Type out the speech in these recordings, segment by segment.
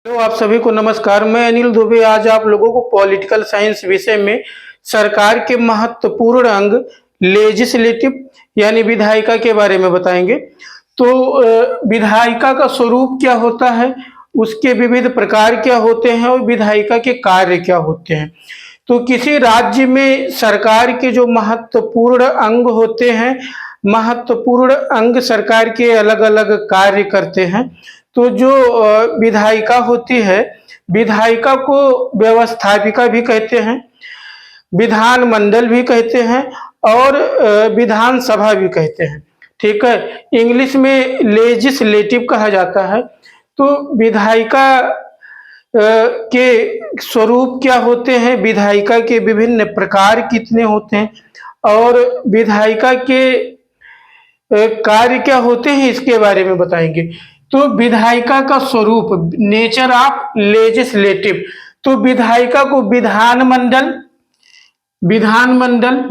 Hello, आप सभी को नमस्कार। मैं अनिल दुबे आज आप लोगों को पॉलिटिकल साइंस विषय में सरकार के महत्वपूर्ण अंग लेजिस्लेटिव यानी विधायिका के बारे में बताएंगे। तो विधायिका का स्वरूप क्या होता है, उसके विविध प्रकार क्या होते हैं और विधायिका के कार्य क्या होते हैं। तो किसी राज्य में सरकार के जो महत्वपूर्ण अंग होते हैं, महत्वपूर्ण अंग सरकार के अलग अलग कार्य करते हैं। तो जो विधायिका होती है, विधायिका को व्यवस्थापिका भी कहते हैं, विधानमंडल भी कहते हैं और विधानसभा भी कहते हैं। ठीक है, इंग्लिश में लेजिस्लेटिव कहा जाता है। तो विधायिका के स्वरूप क्या होते हैं, विधायिका के विभिन्न प्रकार कितने होते हैं और विधायिका के कार्य क्या होते हैं, इसके बारे में बताएंगे। तो विधायिका का स्वरूप, नेचर ऑफ लेजिस्लेटिव। तो विधायिका को विधानमंडल,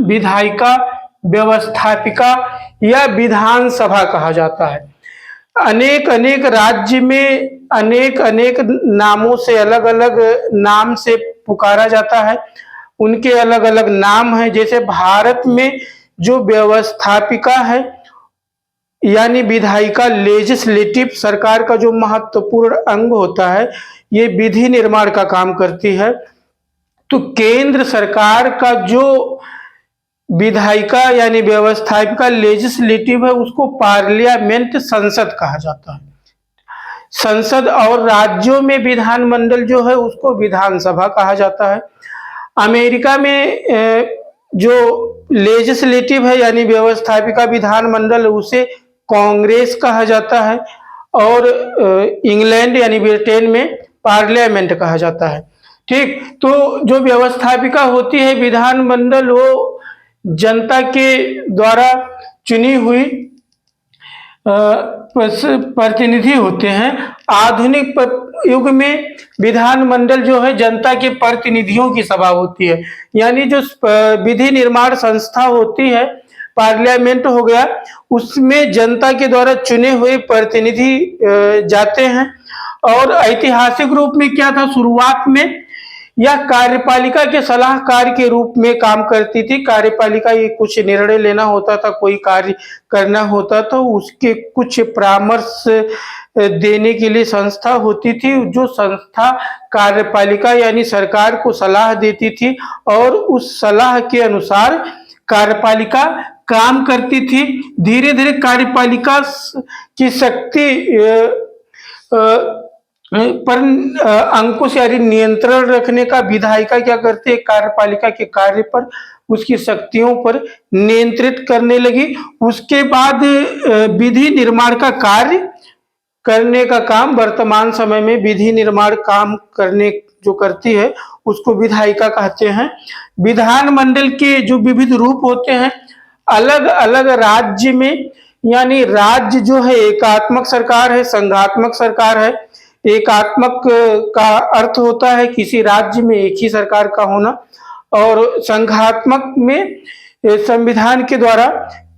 विधायिका, व्यवस्थापिका या विधानसभा कहा जाता है। अनेक अनेक राज्य में अनेक अनेक नामों से, अलग अलग नाम से पुकारा जाता है, उनके अलग अलग नाम हैं। जैसे भारत में जो व्यवस्थापिका है यानी विधायिका, लेजिस्लेटिव, सरकार का जो महत्वपूर्ण अंग होता है, ये विधि निर्माण का काम करती है। तो केंद्र सरकार का जो विधायिका यानी व्यवस्थापिका लेजिस्लेटिव है, उसको पार्लियामेंट, संसद कहा जाता है। संसद और राज्यों में विधानमंडल जो है उसको विधानसभा कहा जाता है। अमेरिका में जो लेजिस्लेटिव है यानी व्यवस्थापिका विधानमंडल, उसे कांग्रेस कहा जाता है और इंग्लैंड यानी ब्रिटेन में पार्लियामेंट कहा जाता है। ठीक, तो जो व्यवस्थापिका होती है विधानमंडल, वो जनता के द्वारा चुनी हुई प्रतिनिधि होते हैं। आधुनिक युग में विधानमंडल जो है जनता के प्रतिनिधियों की सभा होती है, यानी जो विधि निर्माण संस्था होती है, पार्लियामेंट हो गया, उसमें जनता के द्वारा चुने हुए प्रतिनिधि जाते हैं। और ऐतिहासिक रूप में क्या था, शुरुआत में यह कार्यपालिका के सलाहकार के रूप में काम करती थी। कार्यपालिका ये कुछ निर्णय लेना होता था, कोई कार्य करना होता था, उसके कुछ परामर्श देने के लिए संस्था होती थी। जो संस्था कार्यपालिका यानी सरकार को सलाह देती थी और उस सलाह के अनुसार कार्यपालिका काम करती थी। धीरे धीरे कार्यपालिका की शक्ति पर अंकुश यानी नियंत्रण रखने का विधायिका क्या करते हैं, कार्यपालिका के कार्य पर, उसकी शक्तियों पर नियंत्रित करने लगी। उसके बाद विधि निर्माण का कार्य करने का काम, वर्तमान समय में विधि निर्माण काम करने जो करती है उसको विधायिका कहते हैं। विधानमंडल के जो विविध रूप होते हैं अलग अलग राज्य में, यानी राज्य जो है एकात्मक सरकार है, संघात्मक सरकार है। एकात्मक का अर्थ होता है किसी राज्य में एक ही सरकार का होना, और संघात्मक में संविधान के द्वारा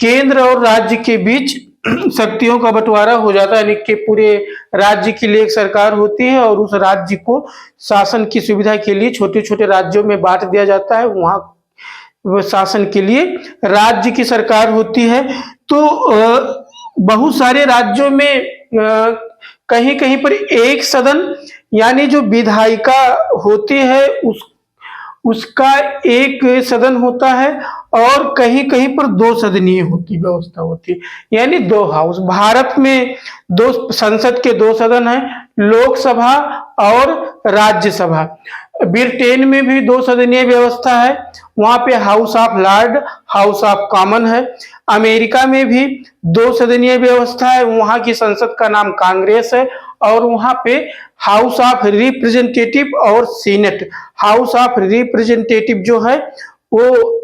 केंद्र और राज्य के बीच शक्तियों का बंटवारा हो जाता है, यानी कि पूरे राज्य के लिए एक सरकार होती है और उस राज्य को शासन की सुविधा के लिए छोटे छोटे राज्यों में बांट दिया जाता है, वहां शासन के लिए राज्य की सरकार होती है। तो बहुत सारे राज्यों में कहीं कहीं पर एक सदन यानी जो विधायिका होती है उसका एक सदन होता है, और कहीं कहीं पर दो सदनीय होती व्यवस्था होती है, यानी दो हाउस। भारत में संसद के दो सदन हैं, लोकसभा और राज्यसभा। ब्रिटेन में भी दो सदनीय व्यवस्था है, वहां पे house of Lord, house of common है। अमेरिका में भी दो सदनीय व्यवस्था है, वहां की संसद का नाम कांग्रेस है और वहां पे हाउस ऑफ रिप्रेजेंटेटिव और सीनेट। हाउस ऑफ रिप्रेजेंटेटिव जो है वो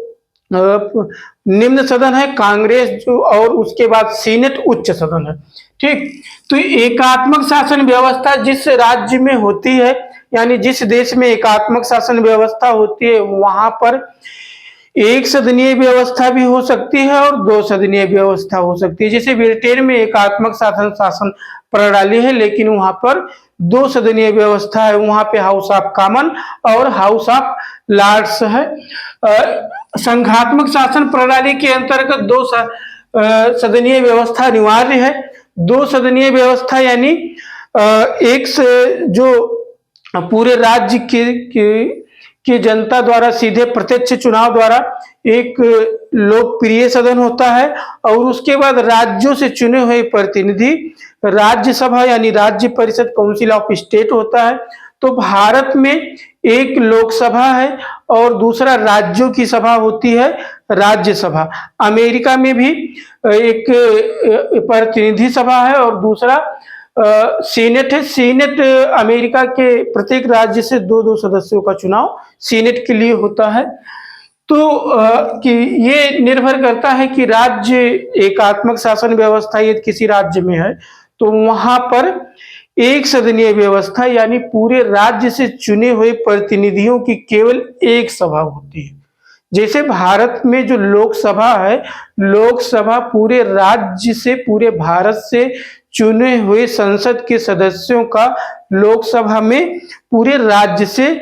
निम्न सदन है कांग्रेस जो, और उसके बाद सीनेट उच्च सदन है। ठीक, तो एकात्मक शासन व्यवस्था जिस राज्य में होती है, यानी जिस देश में एकात्मक शासन व्यवस्था होती है, वहां पर एक सदनीय व्यवस्था भी हो सकती है और दो सदनीय व्यवस्था हो सकती है। जैसे ब्रिटेन में एकात्मक शासन प्रणाली है, लेकिन वहां पर दो सदनीय व्यवस्था है। वहां पे हाउस ऑफ कॉमन और हाउस ऑफ लॉर्ड्स है। संघात्मक शासन प्रणाली के अंतर्गत सदनीय व्यवस्था अनिवार्य है। दो सदनीय व्यवस्था यानी एक से जो पूरे राज्य की जनता द्वारा सीधे प्रत्यक्ष चुनाव द्वारा एक लोकप्रिय सदन होता है, और उसके बाद राज्यों से चुने हुए प्रतिनिधि राज्यसभा यानी राज्य परिषद काउंसिल ऑफ स्टेट होता है। तो भारत में एक लोकसभा है और दूसरा राज्यों की सभा होती है राज्यसभा। अमेरिका में भी एक प्रतिनिधि सभा है और दूसरा सीनेट है। सीनेट अमेरिका के प्रत्येक राज्य से दो दो सदस्यों का चुनाव सीनेट के लिए होता है। तो कि ये निर्भर करता है कि राज्य एकात्मक शासन व्यवस्था यदि किसी राज्य में है तो वहां पर एक सदनीय व्यवस्था यानी पूरे राज्य से चुने हुए प्रतिनिधियों की केवल एक सभा होती है। जैसे भारत में जो लोकसभा है, लोकसभा पूरे राज्य से, पूरे भारत से चुने हुए संसद के सदस्यों का लोकसभा में पूरे राज्य से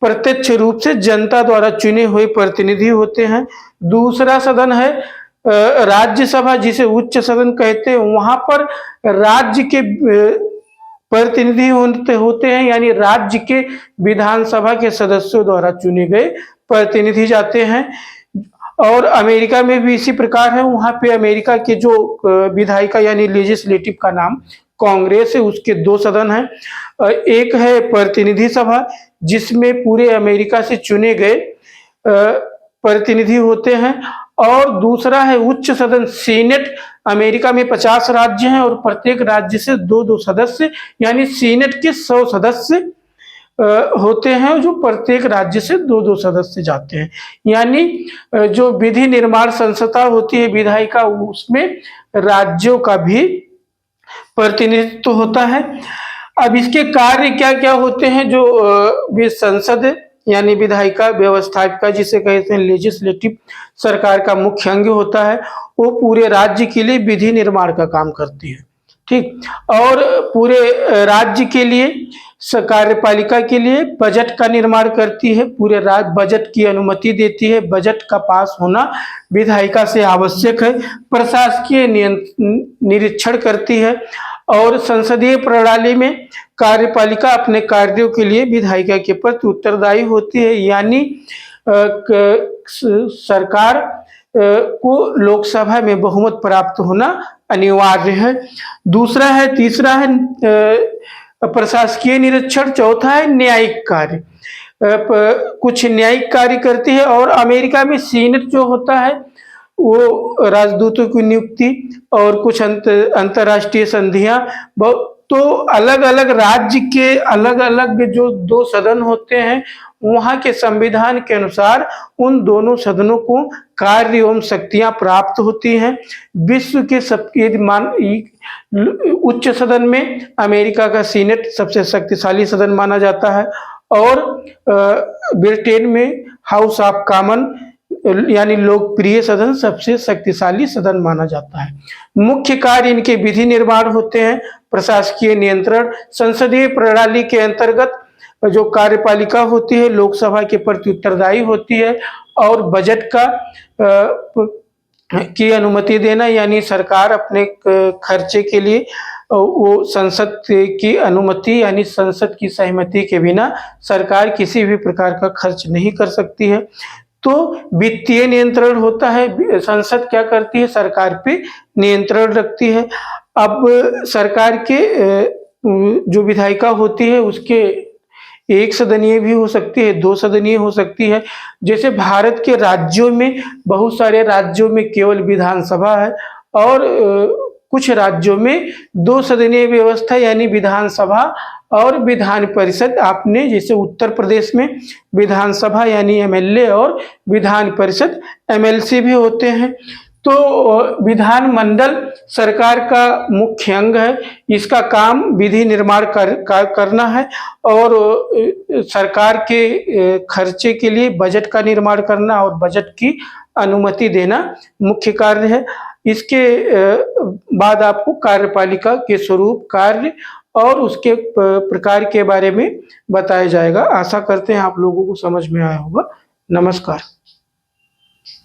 प्रत्यक्ष रूप से जनता द्वारा चुने हुए प्रतिनिधि होते हैं। दूसरा सदन है राज्यसभा, जिसे उच्च सदन कहते हैं। वहां पर राज्य के प्रतिनिधि होते हैं, यानी राज्य के विधानसभा के सदस्यों द्वारा चुने गए प्रतिनिधि जाते हैं। और अमेरिका में भी इसी प्रकार है। वहां पे अमेरिका के जो विधायिका यानी लेजिस्लेटिव का नाम कांग्रेस है, उसके दो सदन हैं। एक है प्रतिनिधि सभा, जिसमें पूरे अमेरिका से चुने गए प्रतिनिधि होते हैं, और दूसरा है उच्च सदन सीनेट। अमेरिका में 50 राज्य हैं और प्रत्येक राज्य से दो दो सदस्य यानी सीनेट के 100 सदस्य होते हैं, जो प्रत्येक राज्य से दो दो सदस्य जाते हैं। यानी जो विधि निर्माण संस्था होती है विधायिका, उसमें राज्यों का भी प्रतिनिधित्व होता है। अब इसके कार्य क्या क्या होते हैं? जो संसद यानी विधायिका व्यवस्थापिका जिसे कहते हैं लेजिस्लेटिव, सरकार का मुख्य अंग होता है, वो पूरे राज्य के लिए विधि निर्माण का काम करती है। ठीक, और पूरे राज्य के लिए कार्यपालिका के लिए बजट का निर्माण करती है, पूरे राज्य बजट की अनुमति देती है। बजट का पास होना विधायिका से आवश्यक है। प्रशासकीय निरीक्षण करती है, और संसदीय प्रणाली में कार्यपालिका अपने कार्यों के लिए विधायिका के प्रति उत्तरदायी होती है। यानी सरकार को लोकसभा में बहुमत प्राप्त होना अनिवार्य है। दूसरा है, तीसरा है प्रशासकीय निरीक्षण। चौथा है न्यायिक कार्य। कुछ न्यायिक कार्य करती है। और अमेरिका में सीनेट जो होता है वो राजदूतों की नियुक्ति और कुछ अंतर्राष्ट्रीय संधियां, तो अलग अलग राज्य के अलग अलग जो दो सदन होते हैं, वहां के संविधान के अनुसार उन दोनों सदनों को कार्य एवं शक्तियां प्राप्त होती हैं। विश्व के सबके उच्च सदन में अमेरिका का सीनेट सबसे शक्तिशाली सदन माना जाता है, और ब्रिटेन में हाउस ऑफ कॉमन यानी लोकप्रिय सदन सबसे शक्तिशाली सदन माना जाता है। मुख्य कार्य इनके विधि निर्माण होते हैं, प्रशासकीय नियंत्रण। संसदीय प्रणाली के अंतर्गत जो कार्यपालिका होती है लोकसभा के प्रति उत्तरदायी होती है, और बजट की अनुमति देना, यानी सरकार अपने खर्चे के लिए वो संसद की अनुमति यानी संसद की सहमति के बिना सरकार किसी भी प्रकार का खर्च नहीं कर सकती है। तो वित्तीय नियंत्रण होता है। संसद क्या करती है? सरकार पे नियंत्रण रखती है। अब सरकार के जो विधायिका होती है उसके एक सदनीय भी हो सकती है, दो सदनीय हो सकती है। जैसे भारत के राज्यों में, बहुत सारे राज्यों में केवल विधानसभा है, और कुछ राज्यों में दो सदनीय व्यवस्था यानी विधानसभा और विधान परिषद। आपने जैसे उत्तर प्रदेश में विधानसभा यानी एमएलए और विधान परिषद एमएलसी भी होते हैं। तो विधानमंडल सरकार का मुख्य अंग है। इसका काम विधि निर्माण करना है और सरकार के खर्चे के लिए बजट का निर्माण करना और बजट की अनुमति देना मुख्य कार्य है। इसके बाद आपको कार्यपालिका के स्वरूप, कार्य और उसके प्रकार के बारे में बताया जाएगा। आशा करते हैं आप लोगों को समझ में आया होगा। नमस्कार।